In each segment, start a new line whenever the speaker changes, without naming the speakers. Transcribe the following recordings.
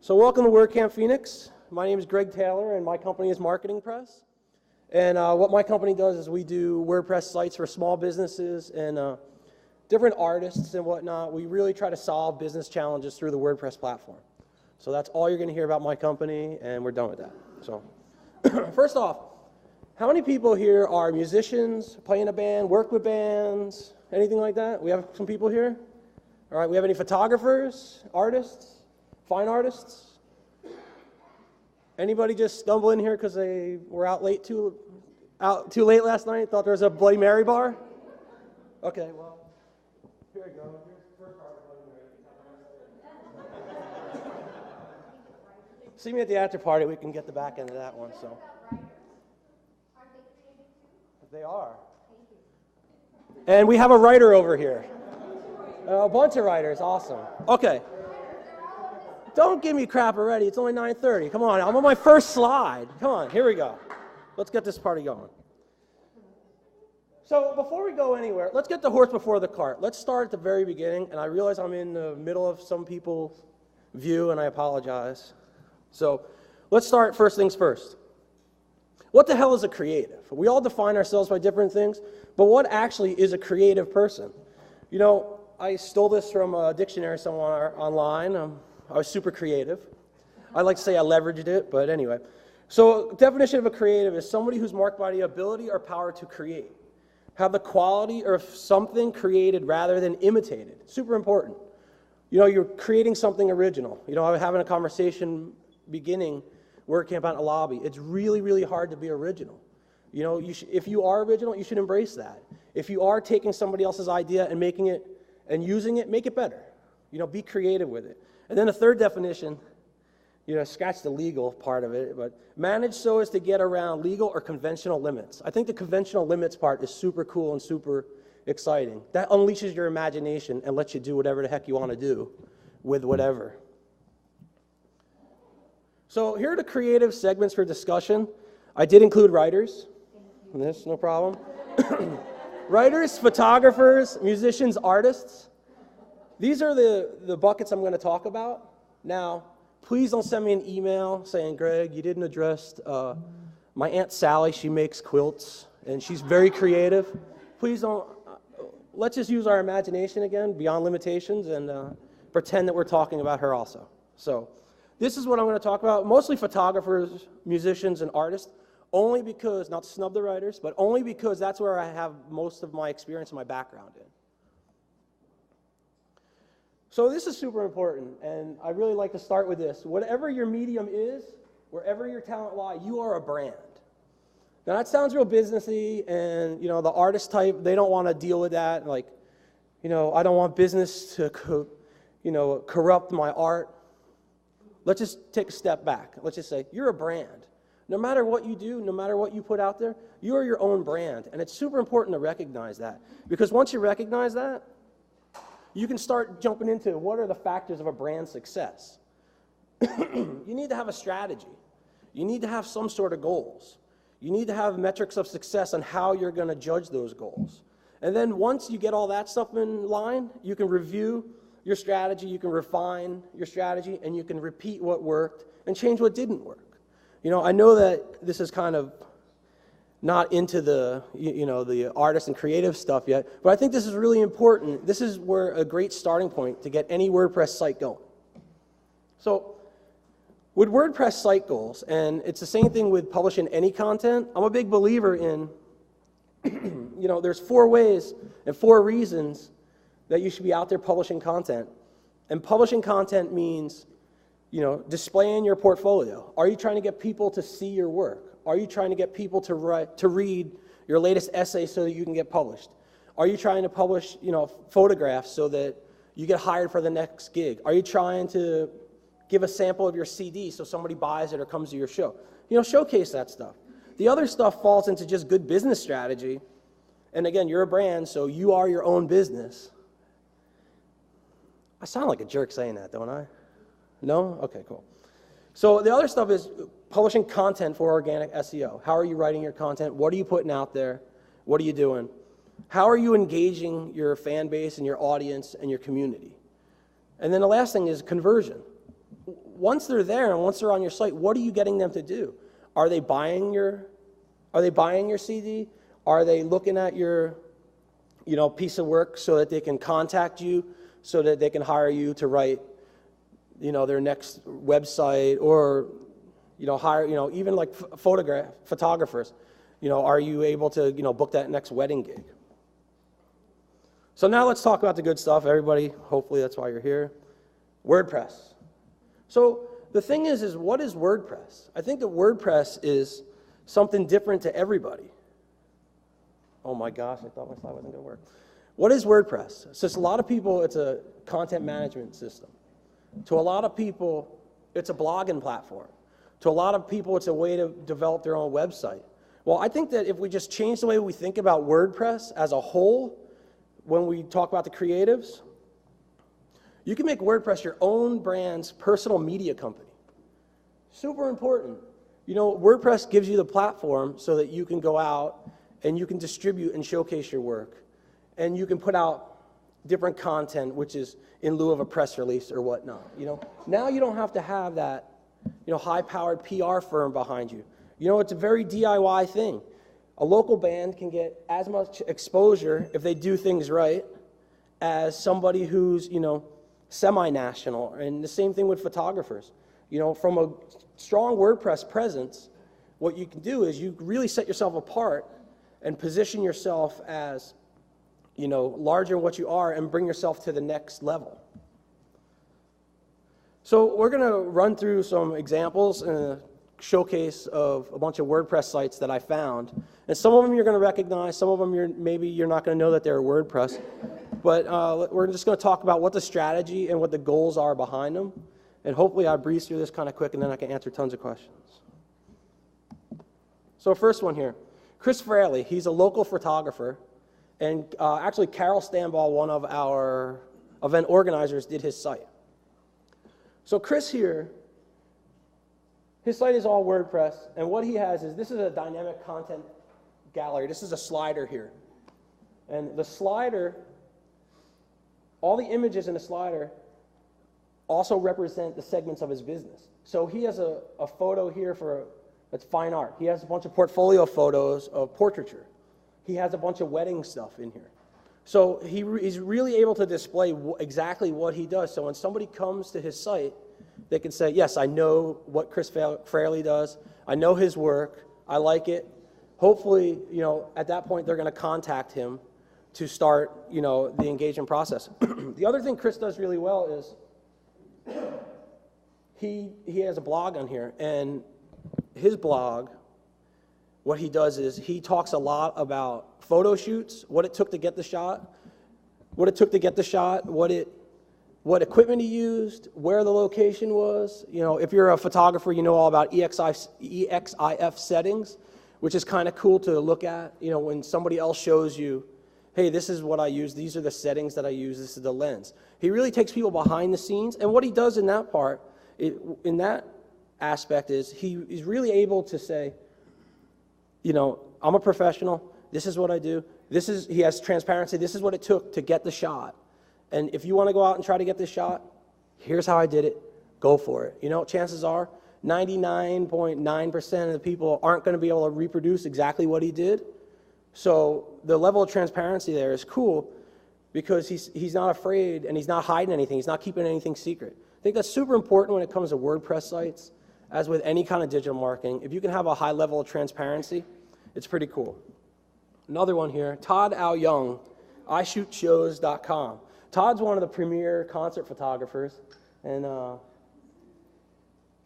So welcome to WordCamp Phoenix. My name is Greg Taylor, and my company is Marketing Press. And what my company does is we do WordPress sites for small businesses and different artists and whatnot. We really try to solve business challenges through the WordPress platform. So that's all you're going to hear about my company, and we're done with that. So first off, how many people here are musicians, play in a band, work with bands, anything like that? We have some people here? All right, we have any photographers, artists, fine artists? Anybody just stumble in here because they were out too late last night, thought there was a Bloody Mary bar? Okay, well, here we go. Here's the first part of Bloody Mary. See me at the after party, we can get the back end of that one. So. They are. And we have a writer over here. A bunch of writers, awesome. Okay. Don't give me crap already, it's only 9:30. Come on, I'm on my first slide. Come on, here we go. Let's get this party going. So before we go anywhere, let's get the horse before the cart. Let's start at the very beginning, and I realize I'm in the middle of some people's view, and I apologize. So let's start first things first. What the hell is a creative? We all define ourselves by different things, but what actually is a creative person? You know, I stole this from a dictionary somewhere online. I was super creative. I like to say I leveraged it, but anyway. So definition of a creative is somebody who's marked by the ability or power to create. Have the quality of something created rather than imitated. Super important. You know, you're creating something original. You know, I was having a conversation beginning WordCamp out in the lobby. It's really, really hard to be original. You know, if you are original, you should embrace that. If you are taking somebody else's idea and making it and using it, make it better. You know, be creative with it. And then the third definition, you know, scratch the legal part of it, but manage so as to get around legal or conventional limits. I think the conventional limits part is super cool and super exciting. That unleashes your imagination and lets you do whatever the heck you want to do with whatever. So here are the creative segments for discussion. I did include writers in this, no problem. Writers, photographers, musicians, artists. These are the buckets I'm going to talk about. Now, please don't send me an email saying, Greg, you didn't address my Aunt Sally. She makes quilts, and she's very creative. Please don't. Let's just use our imagination again, beyond limitations, and pretend that we're talking about her also. So this is what I'm going to talk about, mostly photographers, musicians, and artists, only because, not to snub the writers, but only because that's where I have most of my experience and my background in. So this is super important, and I really like to start with this. Whatever your medium is, wherever your talent lies, you are a brand. Now that sounds real businessy, and you know the artist type, they don't want to deal with that. Like, you know, I don't want business to, corrupt my art. Let's just take a step back. Let's just say you're a brand. No matter what you do, no matter what you put out there, you are your own brand, and it's super important to recognize that, because once you recognize that, you can start jumping into what are the factors of a brand success. You need to have a strategy. You need to have some sort of goals. You need to have metrics of success on how you're going to judge those goals. And then once you get all that stuff in line, you can review your strategy, you can refine your strategy, and you can repeat what worked and change what didn't work. You know, I know that this is kind of not into the, the artist and creative stuff yet, but I think this is really important. This is where a great starting point to get any WordPress site going. So with WordPress site goals, and it's the same thing with publishing any content, I'm a big believer in, there's 4 ways and 4 reasons that you should be out there publishing content. And publishing content means, displaying your portfolio. Are you trying to get people to see your work? Are you trying to get people to read your latest essay so that you can get published? Are you trying to publish, photographs so that you get hired for the next gig? Are you trying to give a sample of your CD so somebody buys it or comes to your show? Showcase that stuff. The other stuff falls into just good business strategy. And again, you're a brand, so you are your own business. I sound like a jerk saying that, don't I? No? Okay, cool. So the other stuff is publishing content for organic SEO. How are you writing your content? What are you putting out there? What are you doing? How are you engaging your fan base and your audience and your community? And then the last thing is conversion. once they're there and once they're on your site, what are you getting them to do? Are they buying your CD? Are they looking at your, piece of work so that they can contact you, so that they can hire you to write, their next website, or, hire, even like photographers, are you able to, book that next wedding gig? So now let's talk about the good stuff. Everybody, hopefully that's why you're here. WordPress. So the thing is what is WordPress? I think that WordPress is something different to everybody. Oh my gosh, I thought my slide wasn't going to work. What is WordPress? So to a lot of people, it's a content management system. To a lot of people, it's a blogging platform. To a lot of people, it's a way to develop their own website. Well, I think that if we just change the way we think about WordPress as a whole, when we talk about the creatives, you can make WordPress your own brand's personal media company. Super important. WordPress gives you the platform so that you can go out and you can distribute and showcase your work. And you can put out different content, which is in lieu of a press release or whatnot. Now you don't have to have that, high-powered PR firm behind you. It's a very DIY thing. A local band can get as much exposure if they do things right as somebody who's, semi-national. And the same thing with photographers. From a strong WordPress presence, what you can do is you really set yourself apart and position yourself as, larger than what you are, and bring yourself to the next level. So we're going to run through some examples and a showcase of a bunch of WordPress sites that I found. And some of them you're going to recognize, some of them maybe you're not going to know that they're WordPress. But we're just going to talk about what the strategy and what the goals are behind them. And hopefully I breeze through this kind of quick, and then I can answer tons of questions. So first one here, Chris Fraley. He's a local photographer. And actually, Carol Stanball, one of our event organizers, did his site. So Chris here, his site is all WordPress, and what he has is, this is a dynamic content gallery. This is a slider here. And the slider, all the images in the slider also represent the segments of his business. So he has a photo here that's fine art. He has a bunch of portfolio photos of portraiture. He has a bunch of wedding stuff in here. So he's really able to display exactly what he does. So when somebody comes to his site, they can say, yes, I know what Chris Fraley does. I know his work. I like it. Hopefully, at that point, they're going to contact him to start, the engagement process. The other thing Chris does really well is he has a blog on here, and his blog, what he does is he talks a lot about photo shoots, what it took to get the shot, what equipment he used, where the location was. If you're a photographer, you know all about EXIF settings, which is kind of cool to look at. When somebody else shows you, hey, this is what I use, these are the settings that I use, this is the lens. He really takes people behind the scenes, and what he does in that part, in that aspect, is he's really able to say, I'm a professional, this is what I do, he has transparency, this is what it took to get the shot. And if you want to go out and try to get this shot, here's how I did it, go for it. Chances are 99.9% of the people aren't going to be able to reproduce exactly what he did. So the level of transparency there is cool because he's not afraid and he's not hiding anything, he's not keeping anything secret. I think that's super important when it comes to WordPress sites, as with any kind of digital marketing. If you can have a high level of transparency, it's pretty cool. Another one here, Todd A Young, iShootShows.com. Todd's one of the premier concert photographers, and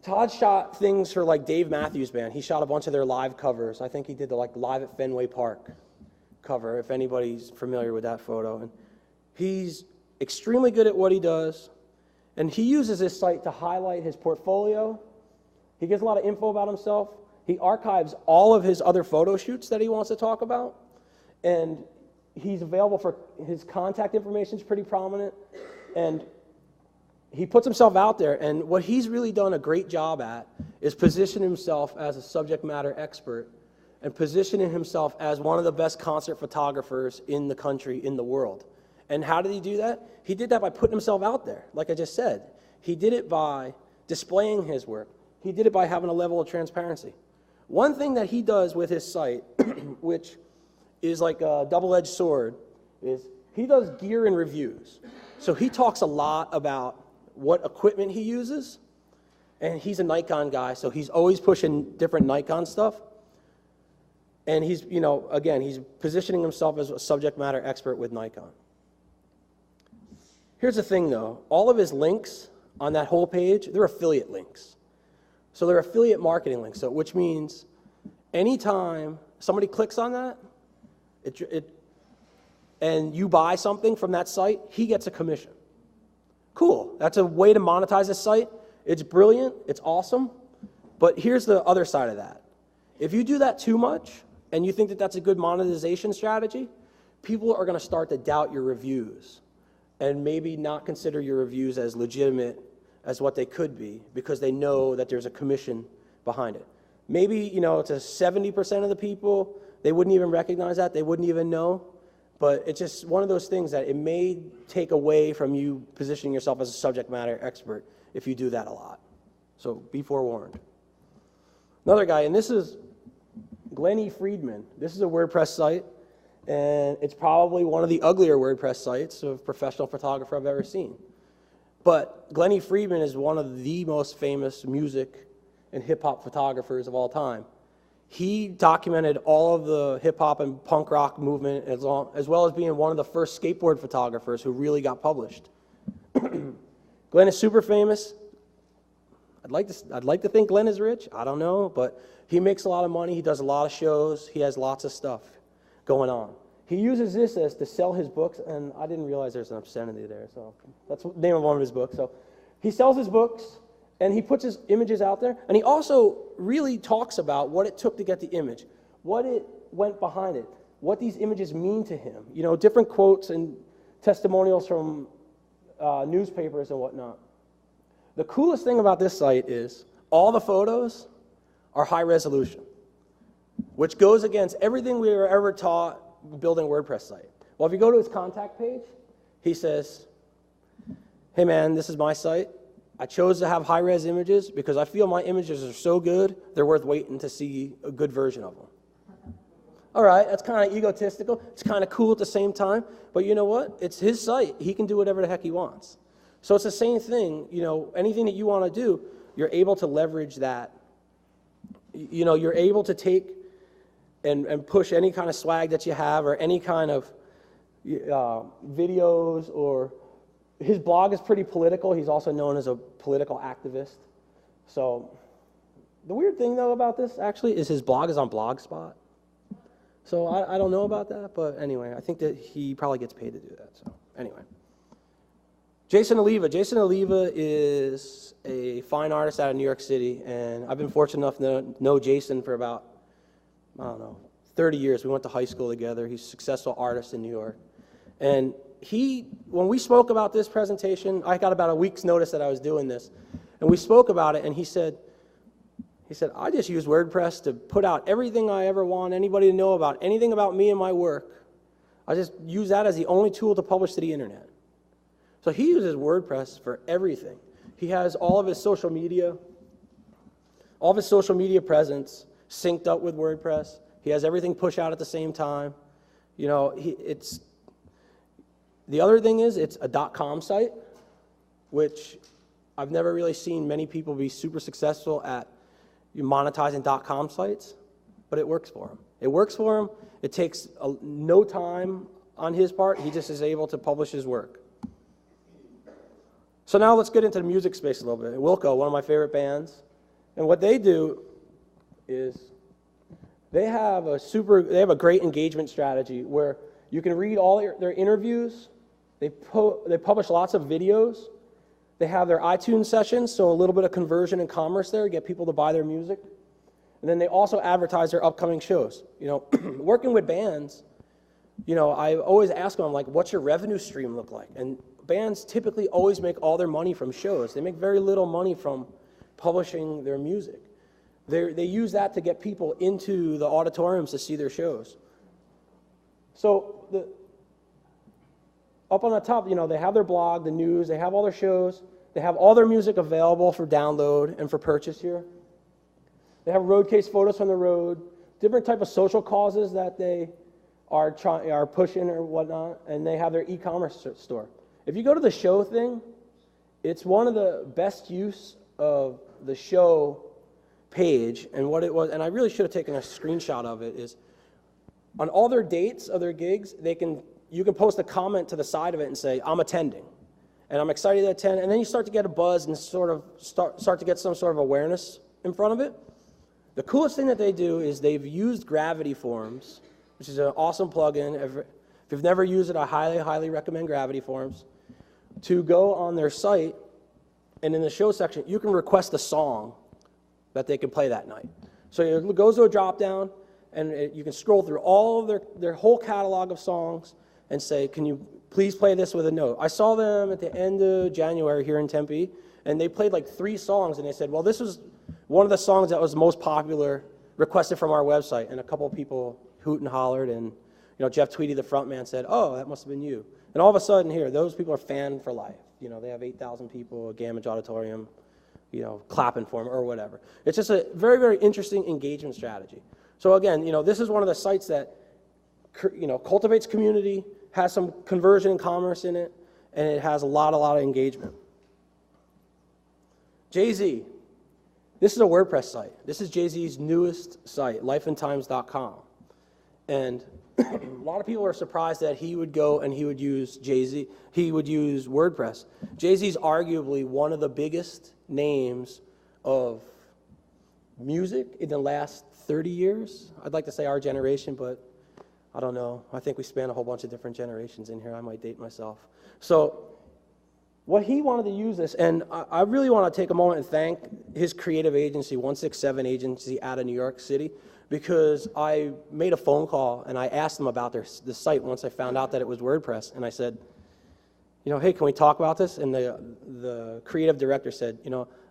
Todd shot things for like Dave Matthews Band. He shot a bunch of their live covers. I think he did the Live at Fenway Park cover, if anybody's familiar with that photo. And he's extremely good at what he does, and he uses this site to highlight his portfolio. He gives a lot of info about himself. He archives all of his other photo shoots that he wants to talk about, and he's available for his contact information is pretty prominent, and he puts himself out there. And what he's really done a great job at is position himself as a subject matter expert and positioning himself as one of the best concert photographers in the country, in the world. And how did he do that? He did that by putting himself out there, like I just said. He did it by displaying his work. He did it by having a level of transparency. One thing that he does with his site, which is like a double-edged sword, is he does gear and reviews. So he talks a lot about what equipment he uses, and he's a Nikon guy, so he's always pushing different Nikon stuff. And he's, you know, again, he's positioning himself as a subject matter expert with Nikon. Here's the thing, though. All of his links on that whole page, they're affiliate links. So they're affiliate marketing links, so which means anytime somebody clicks on that, and you buy something from that site, he gets a commission. Cool. That's a way to monetize a site. It's brilliant. It's awesome. But here's the other side of that. If you do that too much, and you think that that's a good monetization strategy, people are going to start to doubt your reviews and maybe not consider your reviews as legitimate as what they could be because they know that there's a commission behind it. Maybe, you know, to 70% of the people, they wouldn't even recognize that. They wouldn't even know. But it's just one of those things that it may take away from you positioning yourself as a subject matter expert if you do that a lot. So be forewarned. Another guy, and this is Glenny Friedman. This is a WordPress site, and it's probably one of the uglier WordPress sites of professional photographer I've ever seen. But Glenny Friedman is one of the most famous music and hip-hop photographers of all time. He documented all of the hip-hop and punk rock movement as well as being one of the first skateboard photographers who really got published. Glenn is super famous. I'd like to think Glenn is rich. I don't know, but he makes a lot of money. He does a lot of shows. He has lots of stuff going on. He uses this as to sell his books, and I didn't realize there's an obscenity there, so that's the name of one of his books. So he sells his books, and he puts his images out there, and he also really talks about what it took to get the image, what it went behind it, what these images mean to him. You know, different quotes and testimonials from newspapers and whatnot. The coolest thing about this site is all the photos are high resolution, which goes against everything we were ever taught building a WordPress site. Well, if you go to his contact page, he says, hey man, this is my site. I chose to have high-res images because I feel my images are so good, they're worth waiting to see a good version of them. All right, that's kind of egotistical. It's kind of cool at the same time, but you know what? It's his site. He can do whatever the heck he wants. So it's the same thing, you know, anything that you want to do, you're able to leverage that. You know, you're able to take and push any kind of swag that you have or any kind of videos, or his blog is pretty political. He's also known as a political activist. So the weird thing, though, about this, actually, is his blog is on Blogspot. So I don't know about that, but anyway, I think that he probably gets paid to do that. So anyway. Jason Oliva. Jason Oliva is a fine artist out of New York City, and I've been fortunate enough to know Jason for about, I don't know, 30 years. We went to high school together. He's a successful artist in New York. And when we spoke about this presentation, I got about a week's notice that I was doing this, and we spoke about it, and he said, I just use WordPress to put out everything I ever want anybody to know about, anything about me and my work. I just use that as the only tool to publish to the internet. So he uses WordPress for everything. He has all of his social media presence synced up with WordPress. He has everything push out at the same time. You know, the other thing is it's a .com site, which I've never really seen many people be super successful at monetizing .com sites, but it works for him. It works for him. It takes no time on his part. He just is able to publish his work. So now let's get into the music space a little bit. Wilco, one of my favorite bands, and what they do is they have a great engagement strategy where you can read all their interviews. They publish lots of videos. They have their iTunes sessions, so a little bit of conversion and commerce there, get people to buy their music. And then they also advertise their upcoming shows. You know, working with bands, you know, I always ask them, like, what's your revenue stream look like? And bands typically always make all their money from shows. They make very little money from publishing their music. They use that to get people into the auditoriums to see their shows. So up on the top, you know, they have their blog, the news, they have all their shows, They have all their music available for download and for purchase here. They have road case photos from the road, different type of social causes that they are pushing or whatnot, and they have their e-commerce store. If you go to the show thing, it's one of the best use of the show page, and what it was, and I really should have taken a screenshot of it, is on all their dates of their gigs, you can post a comment to the side of it and say, I'm attending, and I'm excited to attend, and then you start to get a buzz and start to get some sort of awareness in front of it. The coolest thing that they do is they've used Gravity Forms, which is an awesome plugin. If you've never used it, I highly, highly recommend Gravity Forms, to go on their site, and in the show section, you can request a song that they can play that night. So it goes to a drop-down, and you can scroll through all of their whole catalog of songs and say, can you please play this with a note? I saw them at the end of January here in Tempe, and they played like 3 songs, and they said, well, this was one of the songs that was most popular, requested from our website, and a couple of people hoot and hollered, and Jeff Tweedy, the front man, said, oh, that must have been you. And all of a sudden here, those people are fan for life. They have 8,000 people, a Gamage Auditorium, clapping for them or whatever. It's just a very, very interesting engagement strategy. So again, this is one of the sites that, cultivates community, has some conversion and commerce in it, and it has a lot of engagement. Jay-Z. This is a WordPress site. This is Jay-Z's newest site, lifeandtimes.com. And a lot of people are surprised that he would go and he would use WordPress. Jay-Z's arguably one of the biggest names of music in the last 30 years. I'd like to say our generation, but I don't know. I think we span a whole bunch of different generations in here. I might date myself. So what he wanted to use this, and I really want to take a moment and thank his creative agency, 167 Agency out of New York City, because I made a phone call and I asked them about the site once I found out that it was WordPress, and I said, hey, can we talk about this? And the creative director said,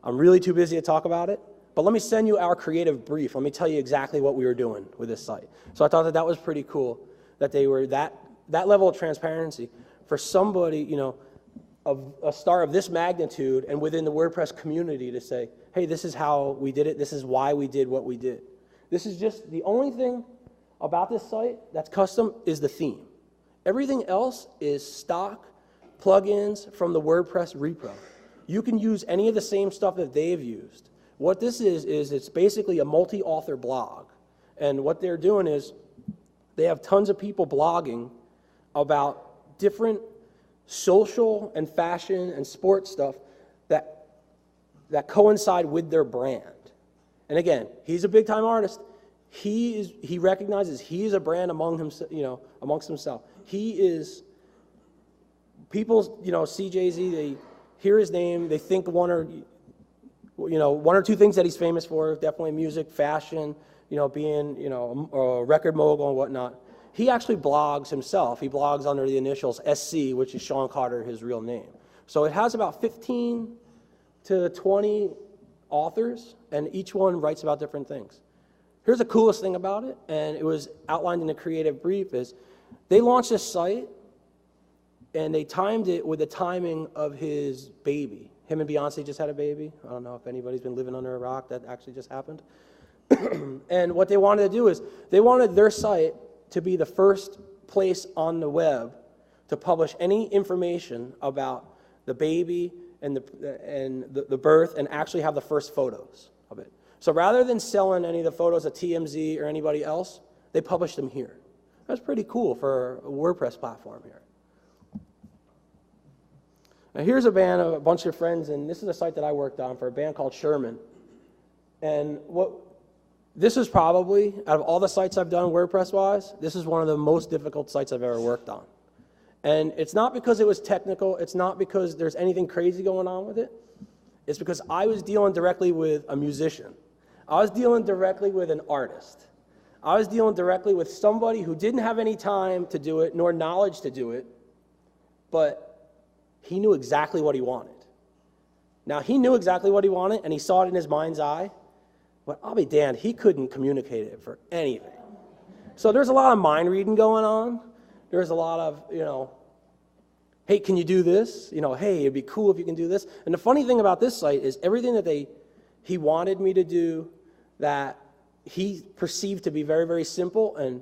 I'm really too busy to talk about it, but let me send you our creative brief. Let me tell you exactly what we were doing with this site. So I thought that was pretty cool, that they were that level of transparency for somebody, a star of this magnitude and within the WordPress community to say, hey, this is how we did it. This is why we did what we did. This is just the only thing about this site that's custom is the theme. Everything else is stock plugins from the WordPress repo. You can use any of the same stuff that they've used. What this is it's basically a multi-author blog. And what they're doing is they have tons of people blogging about different social and fashion and sports stuff that coincide with their brand. And again, he's a big-time artist. He recognizes he is a brand amongst himself. He is, people, see Jay-Z, they hear his name, they think one or two things that he's famous for, definitely music, fashion, being, a record mogul and whatnot. He actually blogs himself. He blogs under the initials SC, which is Sean Carter, his real name. So it has about 15 to 20 authors, and each one writes about different things. Here's the coolest thing about it, and it was outlined in the creative brief, is they launched this site, and they timed it with the timing of his baby. Him and Beyonce just had a baby. I don't know if anybody's been living under a rock. That actually just happened. And what they wanted to do is they wanted their site to be the first place on the web to publish any information about the baby and the birth, and actually have the first photos of it. So rather than selling any of the photos at TMZ or anybody else, they published them here. That's pretty cool for a WordPress platform here. Now here's a band of a bunch of friends, and this is a site that I worked on for a band called Sherman. And this is probably, out of all the sites I've done WordPress-wise, this is one of the most difficult sites I've ever worked on. And it's not because it was technical, it's not because there's anything crazy going on with it, it's because I was dealing directly with a musician. I was dealing directly with an artist. I was dealing directly with somebody who didn't have any time to do it, nor knowledge to do it, but he knew exactly what he wanted. Now, he knew exactly what he wanted, and he saw it in his mind's eye, but I'll be damned, he couldn't communicate it for anything. So there's a lot of mind reading going on. There's a lot of, hey, can you do this? You know, hey, it'd be cool if you can do this. And the funny thing about this site is everything that he wanted me to do that he perceived to be very, very simple and,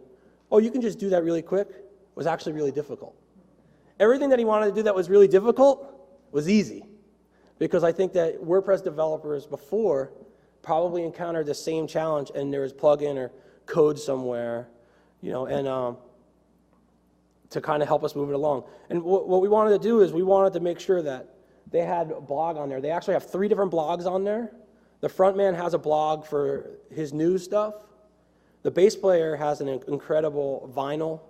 oh, you can just do that really quick, was actually really difficult. Everything that he wanted to do that was really difficult was easy, because I think that WordPress developers before probably encountered the same challenge, and there was plugin or code somewhere, you know, and to kind of help us move it along. And what we wanted to do is we wanted to make sure that they had a blog on there. They actually have 3 different blogs on there. The front man has a blog for his news stuff. The bass player has an incredible vinyl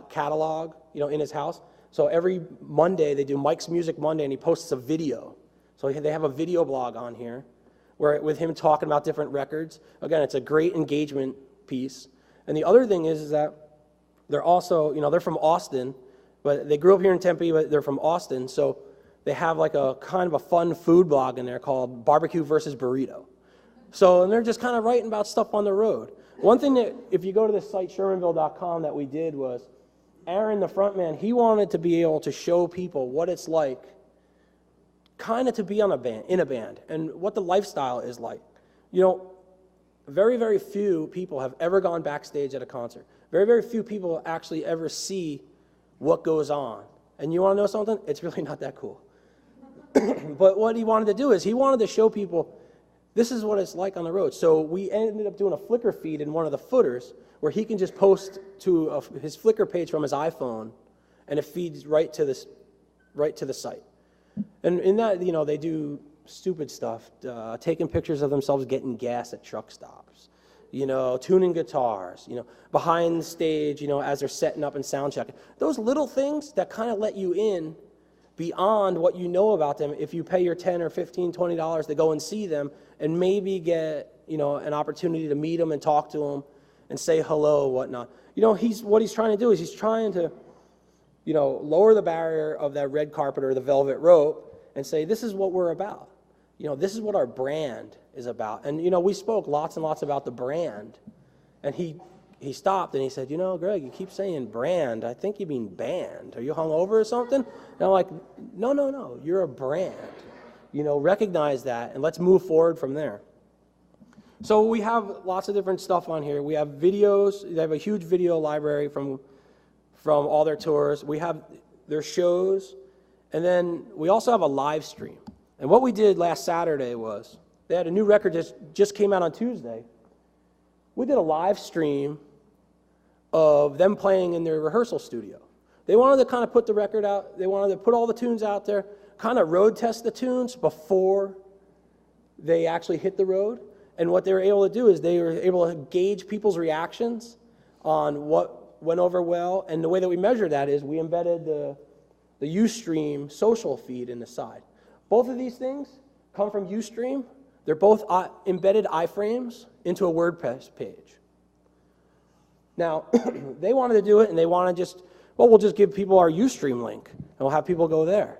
catalog, you know, in his house. So every Monday they do Mike's Music Monday, and he posts a video. So they have a video blog on here with him talking about different records. Again, it's a great engagement piece. And the other thing is that they're also, you know, they're from Austin, but they grew up here in Tempe, but they're from Austin. So they have like a kind of a fun food blog in there called Barbecue versus Burrito. So, and they're just kind of writing about stuff on the road. One thing that, if you go to the site shermanville.com, that we did was, Aaron, the front man, he wanted to be able to show people what it's like kind of to be in a band and what the lifestyle is like. You know, very, very few people have ever gone backstage at a concert. Very, very few people actually ever see what goes on. And you want to know something? It's really not that cool. But what he wanted to do is he wanted to show people this is what it's like on the road. So we ended up doing a Flickr feed in one of the footers where he can just post to his Flickr page from his iPhone, and it feeds right to the site. And in that, you know, they do stupid stuff, taking pictures of themselves getting gas at truck stops, you know, tuning guitars, you know, behind the stage, you know, as they're setting up and sound checking. Those little things that kind of let you in beyond what you know about them if you pay your $10 or $15, $20 to go and see them and maybe get, you know, an opportunity to meet them and talk to them and say hello, whatnot. You know, what he's trying to do is he's trying to, you know, lower the barrier of that red carpet or the velvet rope and say, this is what we're about. You know, this is what our brand is about. And, you know, we spoke lots and lots about the brand. And he stopped and he said, you know, Greg, you keep saying brand. I think you mean band. Are you hungover or something? And I'm like, no, you're a brand. You know, recognize that and let's move forward from there. So we have lots of different stuff on here. We have videos. They have a huge video library from all their tours. We have their shows. And then we also have a live stream. And what we did last Saturday was, they had a new record that just came out on Tuesday. We did a live stream of them playing in their rehearsal studio. They wanted to kind of put the record out. They wanted to put all the tunes out there, kind of road test the tunes before they actually hit the road. And what they were able to do is they were able to gauge people's reactions on what went over well. And the way that we measure that is we embedded the Ustream social feed in the side. Both of these things come from Ustream. They're both embedded iframes into a WordPress page. Now, they wanted to do it, and they want to just, well, we'll just give people our Ustream link, and we'll have people go there.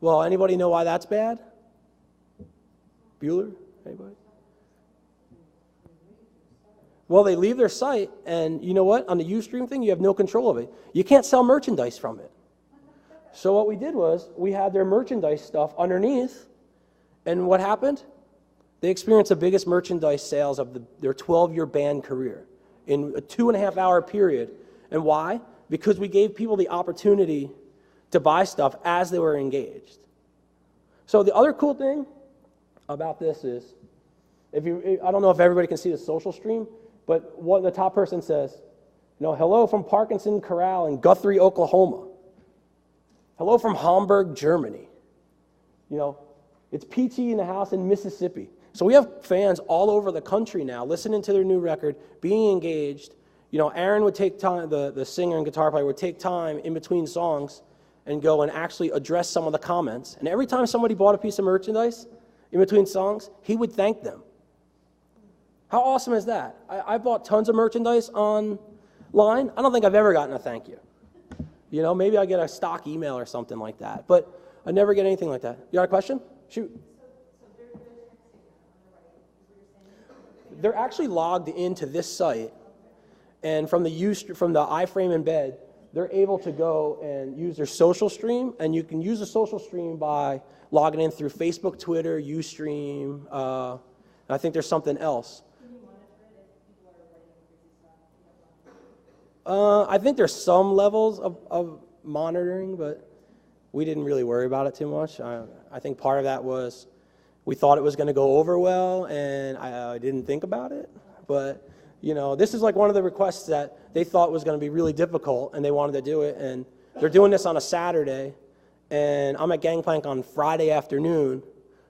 Well, anybody know why that's bad? Bueller? Anybody? Well, they leave their site, and you know what? On the Ustream thing, you have no control of it. You can't sell merchandise from it. So what we did was we had their merchandise stuff underneath, and what happened? They experienced the biggest merchandise sales of their 12-year band career in a 2.5-hour period. And why? Because we gave people the opportunity to buy stuff as they were engaged. So the other cool thing about this is, I don't know if everybody can see the social stream, but what the top person says, you know, hello from Parkinson Corral in Guthrie, Oklahoma. Hello from Hamburg, Germany. You know, it's PT in the house in Mississippi. So we have fans all over the country now listening to their new record, being engaged. You know, Aaron would take time, the singer and guitar player would take time in between songs and go and actually address some of the comments. And every time somebody bought a piece of merchandise in between songs, he would thank them. How awesome is that? I bought tons of merchandise online. I don't think I've ever gotten a thank you. You know, maybe I get a stock email or something like that, but I never get anything like that. You got a question? Shoot. They're actually logged into this site, and from the iframe embed, they're able to go and use their social stream, and you can use a social stream by logging in through Facebook, Twitter, Ustream. I think there's something else. I think there's some levels of monitoring, but we didn't really worry about it too much. I think part of that was we thought it was going to go over well, and I didn't think about it. But, you know, this is like one of the requests that they thought was going to be really difficult, and they wanted to do it. And they're doing this on a Saturday, and I'm at Gangplank on Friday afternoon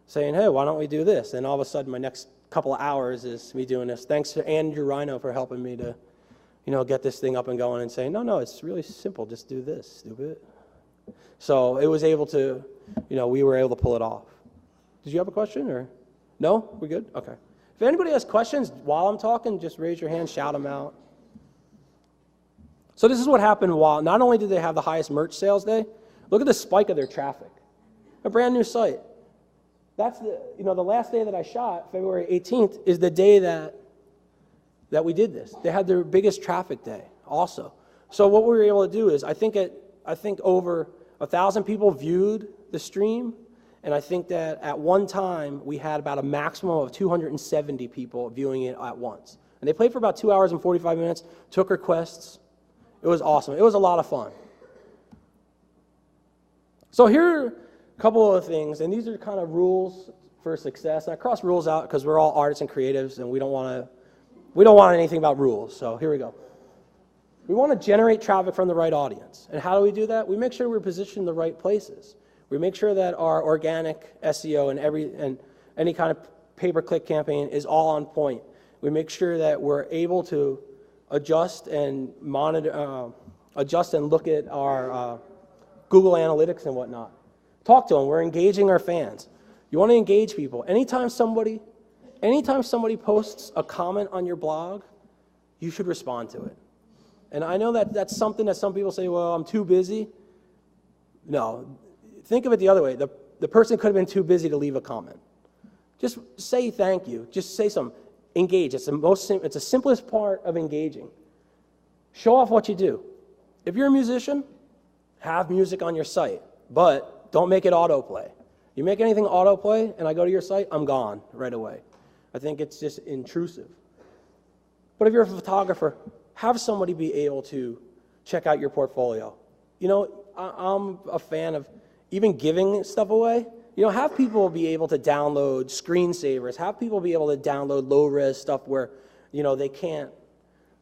saying, hey, why don't we do this? And all of a sudden, my next couple of hours is me doing this. Thanks to Andrew Rhino for helping me to, you know, get this thing up and going and saying, no, it's really simple. Just do this, stupid. So it was able to, you know, we were able to pull it off. Did you have a question or? No? We good? Okay. If anybody has questions while I'm talking, just raise your hand, shout them out. So this is what happened while, not only did they have the highest merch sales day, look at the spike of their traffic. A brand new site. That's the, you know, the last day that I shot, February 18th, is the day that we did this. They had their biggest traffic day also. So what we were able to do is, I think over 1,000 people viewed the stream, and I think that at one time we had about a maximum of 270 people viewing it at once. And they played for about 2 hours and 45 minutes, took requests. It was awesome. It was a lot of fun. So here are a couple of things, and these are kind of rules for success. And I cross rules out because we're all artists and creatives, and we don't want anything about rules. So here we go. We want to generate traffic from the right audience. And how do we do that? We make sure we're positioned in the right places. We make sure that our organic SEO and any kind of pay-per-click campaign is all on point. We make sure that we're able to adjust and monitor, adjust and look at our Google Analytics and whatnot. Talk to them. We're engaging our fans. You want to engage people. Anytime somebody posts a comment on your blog, you should respond to it. And I know that that's something that some people say, well, I'm too busy. No, think of it the other way. The person could have been too busy to leave a comment. Just say thank you. Just say something. Engage. It's the simplest part of engaging. Show off what you do. If you're a musician, have music on your site, but don't make it autoplay. You make anything autoplay and I go to your site, I'm gone right away. I think it's just intrusive. But if you're a photographer, have somebody be able to check out your portfolio. You know, I'm a fan of even giving stuff away. You know, have people be able to download screensavers. Have people be able to download low-res stuff where, you know, they can't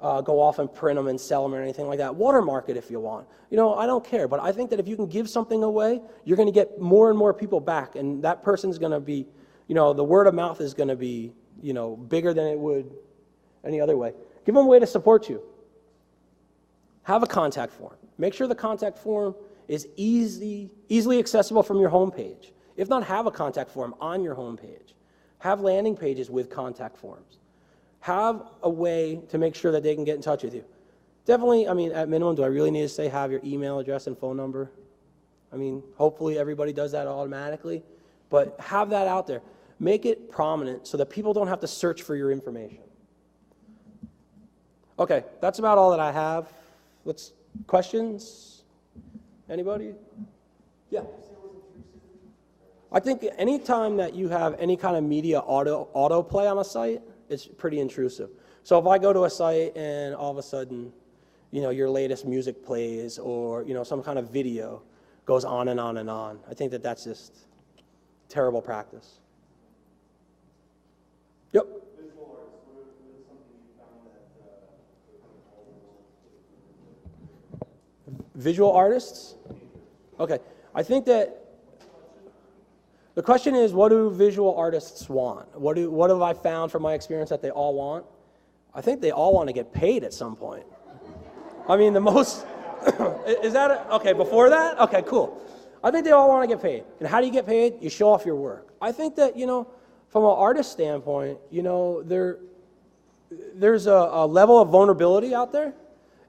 go off and print them and sell them or anything like that. Watermark it if you want. You know, I don't care. But I think that if you can give something away, you're going to get more and more people back. And that person's going to be, you know, the word of mouth is going to be, you know, bigger than it would any other way. Give them a way to support you. Have a contact form. Make sure the contact form is easily accessible from your homepage. If not, have a contact form on your homepage. Have landing pages with contact forms. Have a way to make sure that they can get in touch with you. Definitely, I mean, at minimum, do I really need to say have your email address and phone number? I mean, hopefully everybody does that automatically, but have that out there. Make it prominent so that people don't have to search for your information. Okay, that's about all that I have. Questions? Anybody? Yeah. I think any time that you have any kind of media autoplay on a site, it's pretty intrusive. So if I go to a site and all of a sudden, you know, your latest music plays or, you know, some kind of video goes on and on and on, I think that that's just terrible practice. Yep. Visual artists? Okay. I think that the question is, what do visual artists want? What have I found from my experience that they all want? I think they all want to get paid at some point. I mean, the most, is that, okay, before that? Okay, cool. I think they all want to get paid. And how do you get paid? You show off your work. I think that, you know, from an artist standpoint, you know, there's a level of vulnerability out there,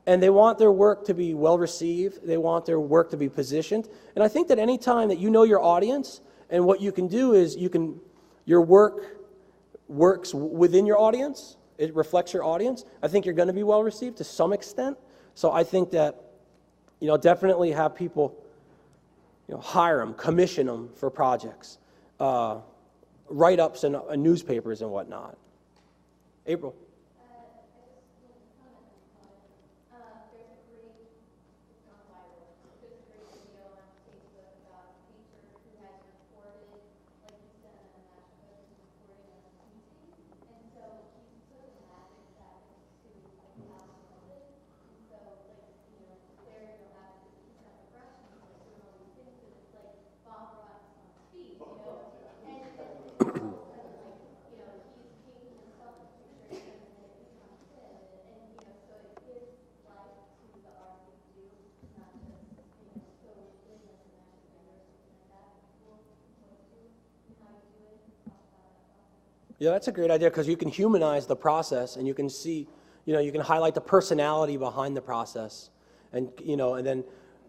and they want their work to be well received. They want their work to be positioned. And I think that any time that you know your audience, and what you can do is your work works within your audience. It reflects your audience. I think you're going to be well received to some extent. So I think that definitely have people, hire them, commission them for projects, write-ups in newspapers and whatnot. April. Yeah, that's a great idea because you can humanize the process and you can see, you can highlight the personality behind the process. And, and then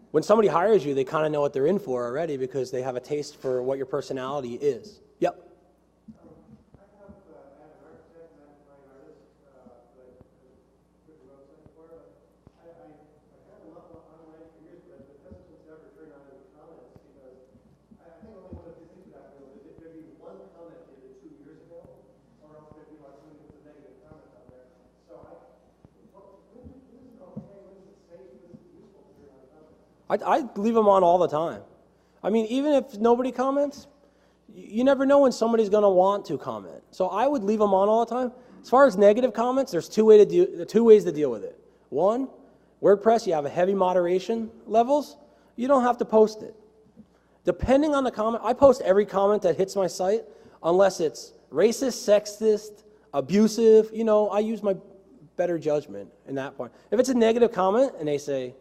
when somebody hires you, they kind of know what they're in for already because they have a taste for what your personality is. Yep.
I have an architect and I'm a fine artist, but I put the website for it. I had a lot online for years, but I've been hesitant to ever turn on any comments because I think only one of two things would happen. There'd be one comment maybe 2 years ago, or else there'd be like somebody with a negative comment on there. So when is it okay? When is it safe? When is it useful to turn on comments?
I leave them on all the time. I mean, even if nobody comments, you never know when somebody's going to want to comment. So I would leave them on all the time. As far as negative comments, there's two ways to deal with it. One, WordPress, you have a heavy moderation levels. You don't have to post it. Depending on the comment, I post every comment that hits my site, unless it's racist, sexist, abusive. I use my better judgment in that point. If it's a negative comment and they say,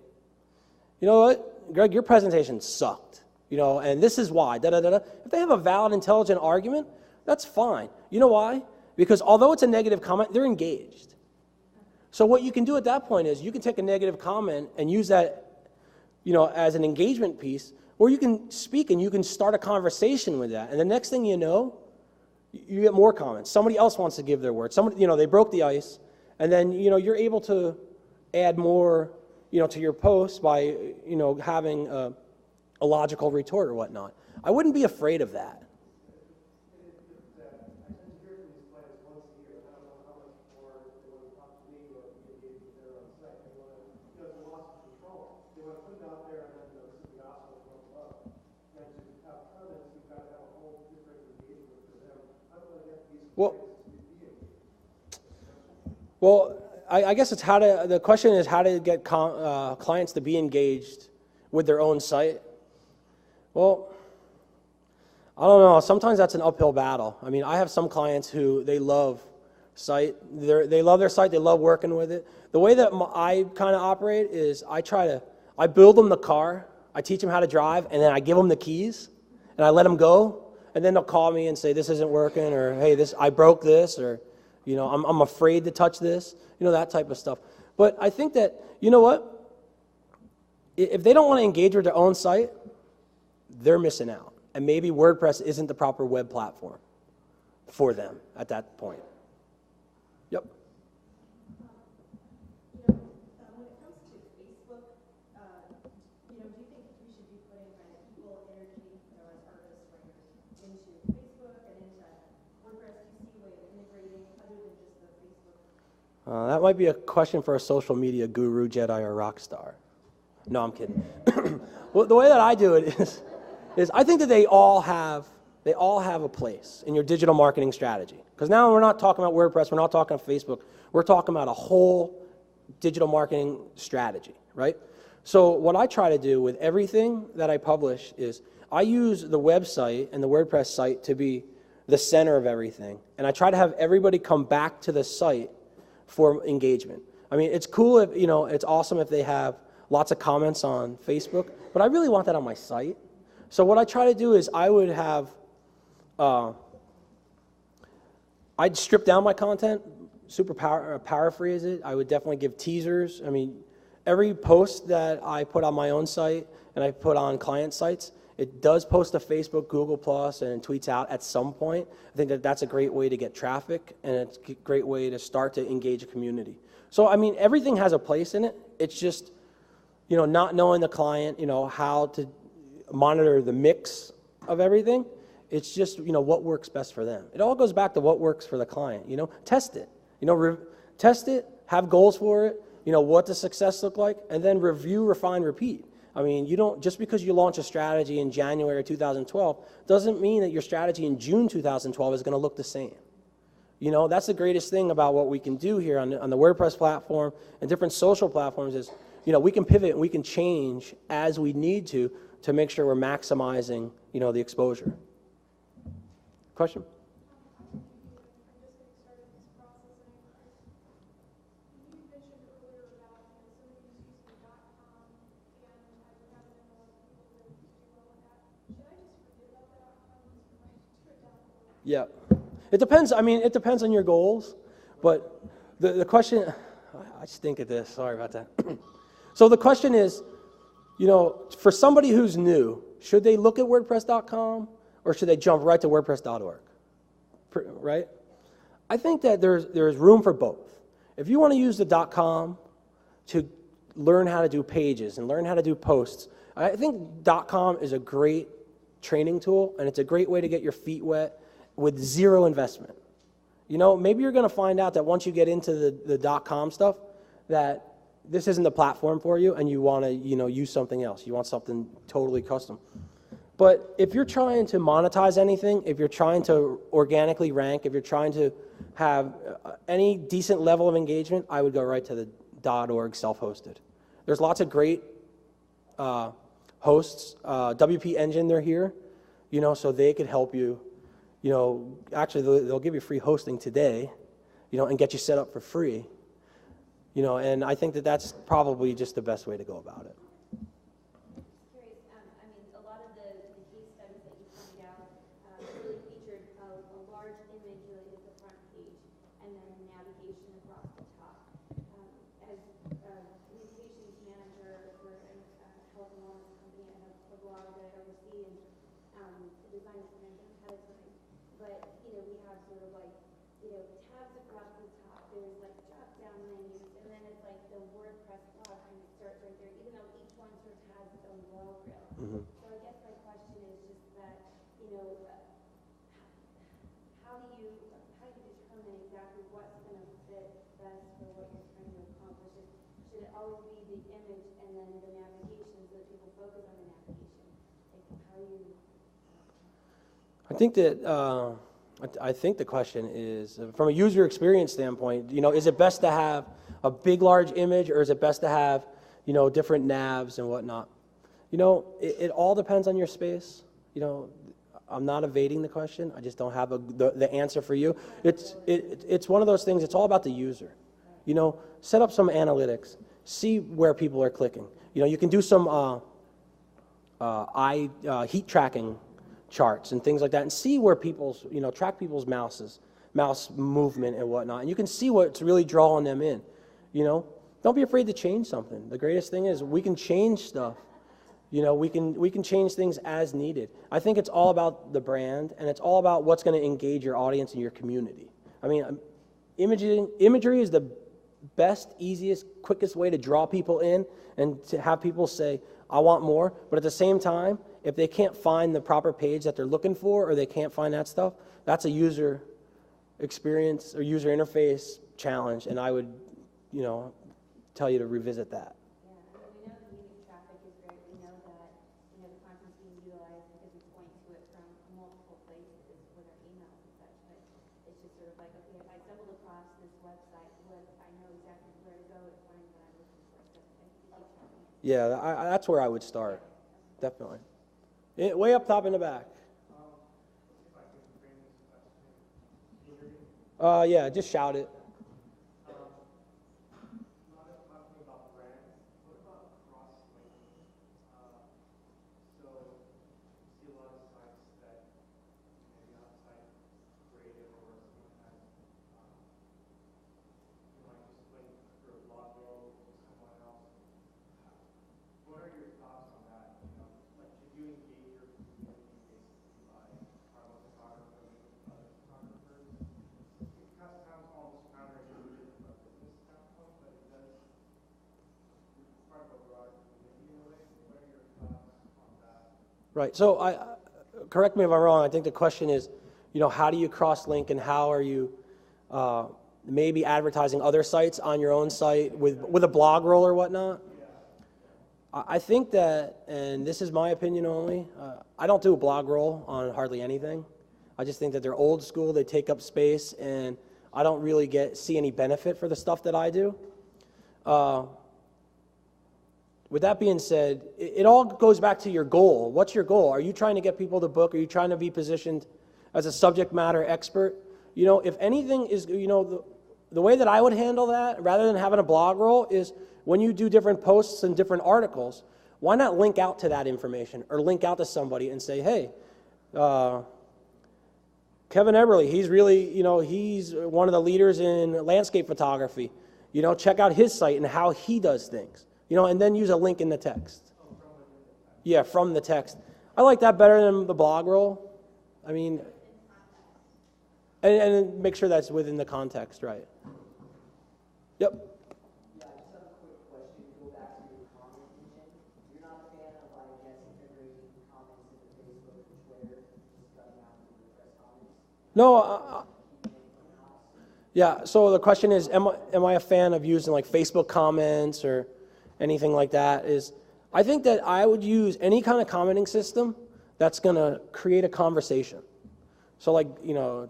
you know what, Greg, your presentation sucked, and this is why, da-da-da-da. If they have a valid, intelligent argument, that's fine. You know why? Because although it's a negative comment, they're engaged. So what you can do at that point is you can take a negative comment and use that, as an engagement piece, or you can speak and you can start a conversation with that. And the next thing you know, you get more comments. Somebody else wants to give their word. Somebody, they broke the ice, and then, you're able to add more, to your post by, having a logical retort or whatnot. I wouldn't be afraid of that. Well, I guess it's the question is how to get clients to be engaged with their own site. Well, I don't know. Sometimes that's an uphill battle. I mean, I have some clients who they love site. They love their site. They love working with it. The way that I kind of operate is I build them the car. I teach them how to drive, and then I give them the keys, and I let them go. And then they'll call me and say, this isn't working, or hey, I broke this, or I'm afraid to touch this, that type of stuff. But I think that, what? If they don't want to engage with their own site, they're missing out. And maybe WordPress isn't the proper web platform for them at that point. Yep.
When it comes to Facebook, do you think we should be putting kind of equal energy, as artists, writers, into Facebook and into WordPress? Do you see a way of integrating other than just the Facebook?
That might be a question for a social media guru, Jedi, or rock star. No, I'm kidding. Well, the way that I do it is I think that they all have a place in your digital marketing strategy. Because now we're not talking about WordPress, we're not talking about Facebook, we're talking about a whole digital marketing strategy, right? So what I try to do with everything that I publish is I use the website and the WordPress site to be the center of everything. And I try to have everybody come back to the site for engagement. I mean, it's cool if, it's awesome if they have lots of comments on Facebook, but I really want that on my site. So what I try to do is I would have, I'd strip down my content, paraphrase it. I would definitely give teasers. I mean, every post that I put on my own site and I put on client sites, it does post to Facebook, Google+, and tweets out at some point. I think that that's a great way to get traffic, and it's a great way to start to engage a community. So, I mean, everything has a place in it. It's just, not knowing the client, how to monitor the mix of everything. It's just, what works best for them. It all goes back to what works for the client, test it, test it, have goals for it, what does success look like, and then review, refine, repeat. I mean, you don't, just because you launch a strategy in January 2012 doesn't mean that your strategy in June 2012 is going to look the same. That's the greatest thing about what we can do here on the WordPress platform and different social platforms is, we can pivot and we can change as we need to make sure we're maximizing, the exposure. Question? Yeah. It depends. I mean, it depends on your goals, but the question, I stink at this. Sorry about that. So the question is, for somebody who's new, should they look at WordPress.com or should they jump right to WordPress.org? Right? I think that there's room for both. If you want to use the .com to learn how to do pages and learn how to do posts, I think .com is a great training tool, and it's a great way to get your feet wet with zero investment. Maybe you're going to find out that once you get into the .com stuff, that this isn't the platform for you, and you want to, use something else. You want something totally custom. But if you're trying to monetize anything, if you're trying to organically rank, if you're trying to have any decent level of engagement, I would go right to the .org self-hosted. There's lots of great hosts. WP Engine, they're here, so they could help you. Actually, they'll give you free hosting today, and get you set up for free. And I think that that's probably just the best way to go about it.
Curious, I mean, a lot of the case studies that you pointed out really featured a large image really at the front page and then navigation across the top. As a communications manager for a health and wellness company, I have a blog that I oversee and design plans ahead of time. But, we have sort of like, tabs across the top. There's like drop-down menus, and then it's like the WordPress blog kind of starts right there, even though each one sort of has its own role reel.
Mm-hmm.
So I guess my question is just that, how do you determine exactly what's going to fit best for what you're trying to accomplish? Should it always be the image and then the navigation so that people focus on the navigation? Like, how do you...
I think the question is, from a user experience standpoint, is it best to have a big, large image, or is it best to have, different navs and whatnot? It all depends on your space. I'm not evading the question. I just don't have the answer for you. It's one of those things. It's all about the user. Set up some analytics. See where people are clicking. You can do some heat tracking charts and things like that, and see where people's, track people's mouse movement and whatnot, and you can see what's really drawing them in. Don't be afraid to change something. The greatest thing is we can change stuff. We can change things as needed. I think it's all about the brand, and it's all about what's going to engage your audience and your community. I mean, imagery is the best, easiest, quickest way to draw people in and to have people say, I want more. But at the same time, if they can't find the proper page that they're looking for, or they can't find that stuff, that's a user experience or user interface challenge, and I would, tell you to revisit that.
Yeah, I mean, we know the unique traffic is great. We know that, the content's being utilized because we point to it from multiple places with our emails and such, but it's just sort of like, okay, if I stumbled across this website, I know exactly where to go to find what I'm looking for. So I keep tracking it.
Yeah, that's where I would start, definitely. Way up top in the back.
If I can frame this question.
Yeah, just shout it.
Not talking about brands, what about cross-linking? So you see a lot of sites that maybe outside creative or someone has, you might just link for a blog roll to someone else. What are your thoughts on that? Like, should you engage your community basically by travel photographers with other photographers? It kind of sounds almost
Right. So correct me if I'm wrong. I think the question is, how do you cross-link and how are you maybe advertising other sites on your own site with a blog roll or whatnot? I think that, and this is my opinion only, I don't do a blog roll on hardly anything. I just think that they're old school, they take up space, and I don't really see any benefit for the stuff that I do. With that being said, it all goes back to your goal. What's your goal? Are you trying to get people to book? Are you trying to be positioned as a subject matter expert? If anything is, the way that I would handle that, rather than having a blog roll, is when you do different posts and different articles, why not link out to that information or link out to somebody and say, hey, Kevin Eberly, he's really, he's one of the leaders in landscape photography. Check out his site and how he does things. And then use a link in the text. Yeah, from the text. I like that better than the blog roll. I mean, and make sure that's within the context, right? Yep.
Yeah, I just have a quick question. Go back to your comment engine. You're not a fan of, I guess, integrating comments into Facebook and Twitter, just cutting out the WordPress comments?
No. Yeah. So the question is, am I a fan of using like Facebook comments or anything like that? I think that I would use any kind of commenting system that's going to create a conversation. So like,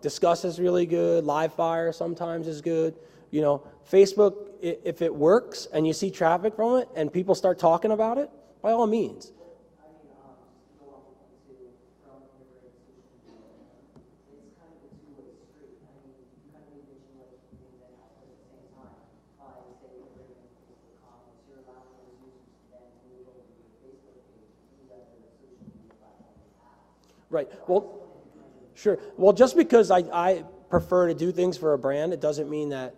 Discuss is really good. Livefire sometimes is good. Facebook, if it works and you see traffic from it and people start talking about it, by all means.
I mean, go on to from integrated social media. It's kind of a two-way street. I mean, you kind of envision like things that happen at the same time. By say integrating Facebook comments, you're allowing those users to then move over to your Facebook page and use that as a social media platform they have.
Right. Well, sure. Well, just because I prefer to do things for a brand, it doesn't mean that,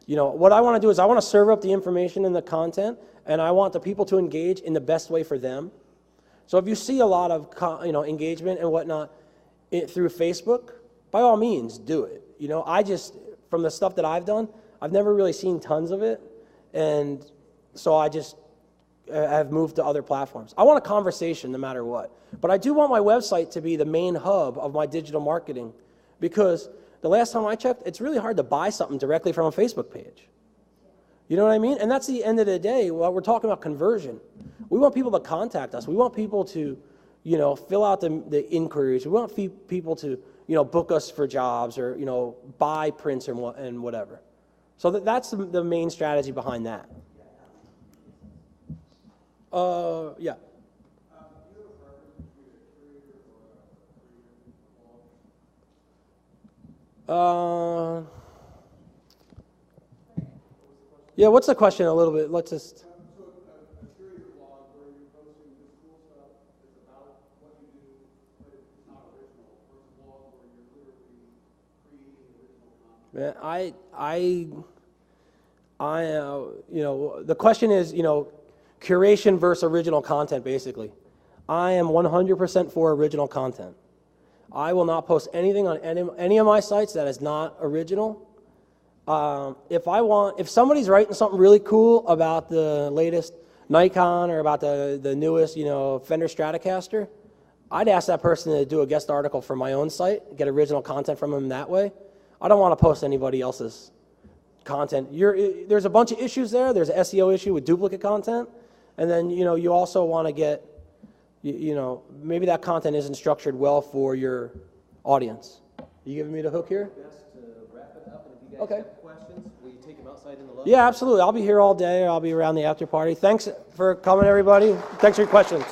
what I want to do is I want to serve up the information and the content, and I want the people to engage in the best way for them. So if you see a lot of, engagement and whatnot through Facebook, by all means, do it. From the stuff that I've done, I've never really seen tons of it, and so I just have moved to other platforms. I want a conversation no matter what. But I do want my website to be the main hub of my digital marketing, because the last time I checked, it's really hard to buy something directly from a Facebook page. You know what I mean? And that's the end of the day. Well, we're talking about conversion. We want people to contact us. We want people to, fill out the inquiries. We want people to, book us for jobs or, buy prints and whatever. So that's the main strategy behind that. Yeah. Yeah, what's the question a little bit? Let's just...
So a series of blogs where you're posting this cool stuff that's about what you do, but it's not original, versus blogs where you're literally creating original content.
The question is, curation versus original content, basically. I am 100% for original content. I will not post anything on any of my sites that is not original. If somebody's writing something really cool about the latest Nikon or about the newest, Fender Stratocaster, I'd ask that person to do a guest article for my own site, get original content from them that way. I don't want to post anybody else's content. There's a bunch of issues there. There's an SEO issue with duplicate content, and then you also want to get, maybe that content isn't structured well for your audience. Are you giving me the hook here?
Best to wrap it up, and if you guys
Okay.
have questions, will you take them outside in the lobby?
Yeah, absolutely. I'll be here all day. I'll be around the after party. Thanks for coming, everybody. Thanks for your questions.